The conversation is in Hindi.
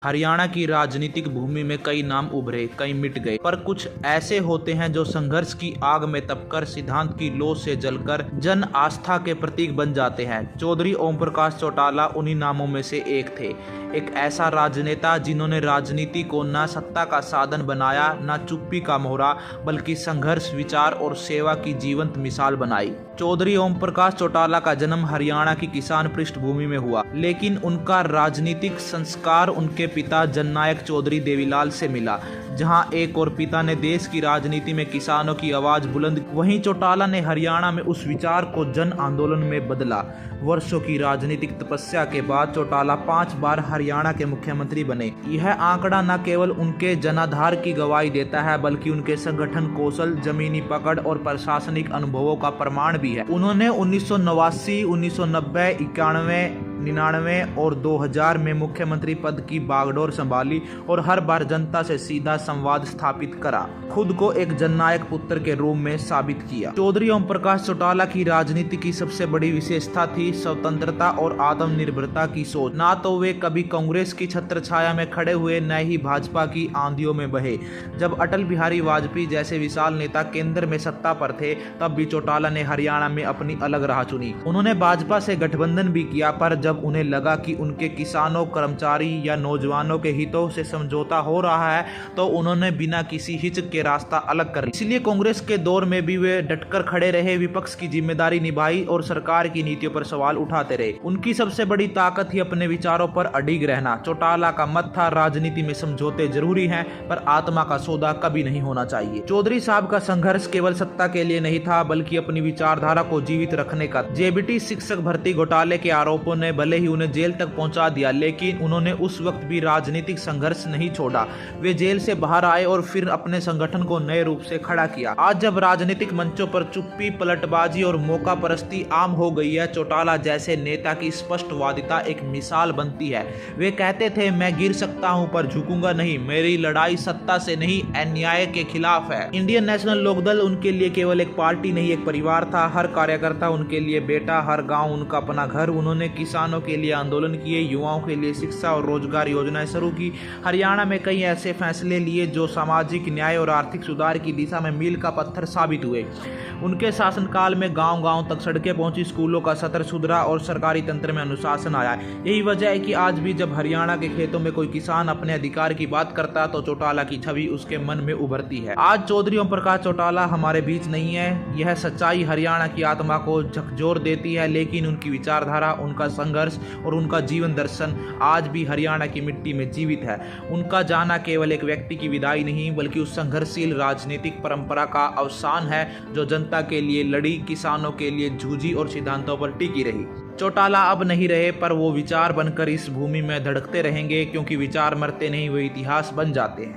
हरियाणा की राजनीतिक भूमि में कई नाम उभरे, कई मिट गए, पर कुछ ऐसे होते हैं जो संघर्ष की आग में तपकर, सिद्धांत की लौ से जलकर जन आस्था के प्रतीक बन जाते हैं। चौधरी ओम प्रकाश चौटाला उन्हीं नामों में से एक थे। एक ऐसा राजनेता जिन्होंने राजनीति को न सत्ता का साधन बनाया, न चुप्पी का मोहरा, बल्कि संघर्ष, विचार और सेवा की जीवंत मिसाल बनाई। चौधरी ओम प्रकाश चौटाला का जन्म हरियाणा की किसान पृष्ठभूमि में हुआ, लेकिन उनका राजनीतिक संस्कार उनके पिता जननायक चौधरी देवीलाल से मिला। जहां एक और पिता ने देश की राजनीति में किसानों की आवाज बुलंद, वहीं चौटाला ने हरियाणा में उस विचार को जन आंदोलन में बदला। वर्षों की राजनीतिक तपस्या के बाद चौटाला 5 बार हरियाणा के मुख्यमंत्री बने। यह आंकड़ा न केवल उनके जनाधार की गवाही देता है, बल्कि उनके संगठन कौशल, जमीनी पकड़ और प्रशासनिक अनुभवों का प्रमाण भी है। उन्होंने 1989, 1990, 91, 99 और 2000 में मुख्यमंत्री पद की बागडोर संभाली और हर बार जनता से सीधा संवाद स्थापित करा, खुद को एक जननायक पुत्र के रूप में साबित किया। चौधरी ओम प्रकाश चौटाला की राजनीति की सबसे बड़ी विशेषता थी स्वतंत्रता और आत्मनिर्भरता की सोच। ना तो वे कभी कांग्रेस की छत्र छाया में खड़े हुए, न ही भाजपा की आंधियों में बहे। जब अटल बिहारी वाजपेयी जैसे विशाल नेता केंद्र में सत्ता पर थे, तब भी चौटाला ने हरियाणा में अपनी अलग राह चुनी। उन्होंने भाजपा से गठबंधन भी किया, पर जब उन्हें लगा कि उनके किसानों, कर्मचारी या नौजवानों के हितों से समझौता हो रहा है, तो उन्होंने बिना किसी हिचक के रास्ता अलग कर लिया। इसलिए कांग्रेस के दौर में भी वे डटकर खड़े रहे, विपक्ष की जिम्मेदारी निभाई और सरकार की नीतियों पर सवाल उठाते रहे। उनकी सबसे बड़ी ताकत ही अपने विचारों पर अडिग रहना। चौटाला का मत था, राजनीति में समझौते जरूरी हैं, पर आत्मा का सौदा कभी नहीं होना चाहिए। चौधरी साहब का संघर्ष केवल सत्ता के लिए नहीं था, बल्कि अपनी विचारधारा को जीवित रखने का। जेबीटी शिक्षक भर्ती घोटाले के आरोपों ने भले ही उन्हें जेल तक पहुंचा दिया, लेकिन उन्होंने उस वक्त भी राजनीतिक संघर्ष नहीं छोड़ा। वे जेल से बाहर आए और फिर अपने संगठन को नए रूप से खड़ा किया। आज जब राजनीतिक मंचों पर चुप्पी, पलटबाजी और मौका परस्ती आम हो गई है, चौटाला जैसे नेता की स्पष्टवादिता एक मिसाल बनती है। वे कहते थे, मैं गिर सकता हूं पर झुकूंगा नहीं, मेरी लड़ाई सत्ता से नहीं, अन्याय के खिलाफ है। इंडियन नेशनल लोकदल उनके लिए केवल एक पार्टी नहीं, एक परिवार था। हर कार्यकर्ता उनके लिए बेटा, हर गाँव उनका अपना घर। उन्होंने किसानों के लिए आंदोलन किए, युवाओं के लिए शिक्षा और रोजगार योजनाएं शुरू की। हरियाणा में कई ऐसे फैसले लिए जो सामाजिक न्याय और आर्थिक सुधार की दिशा में मील का पत्थर साबित हुए। उनके शासनकाल में गांव-गांव तक सड़कें पहुंची, स्कूलों का सत्र सुधरा और सरकारी तंत्र में अनुशासन आया। यही वजह है कि आज भी जब हरियाणा के खेतों में कोई किसान अपने अधिकार की बात करता तो चौटाला की छवि उसके मन में उभरती है। आज चौधरी ओम प्रकाश चौटाला हमारे बीच नहीं है। यह सच्चाई हरियाणा की आत्मा को झकझोर देती है, लेकिन उनकी विचारधारा, उनका संघर्ष और उनका जीवन दर्शन आज भी हरियाणा की मिट्टी में जीवित है। उनका जाना केवल एक व्यक्ति की विदाई नहीं, बल्कि उस संघर्षशील राजनीतिक परंपरा का अवसान है जो जनता के लिए लड़ी, किसानों के लिए जूझी और सिद्धांतों पर टिकी रही। चौटाला अब नहीं रहे, पर वो विचार बनकर इस भूमि में धड़कते रहेंगे, क्योंकि विचार मरते नहीं, वो इतिहास बन जाते हैं।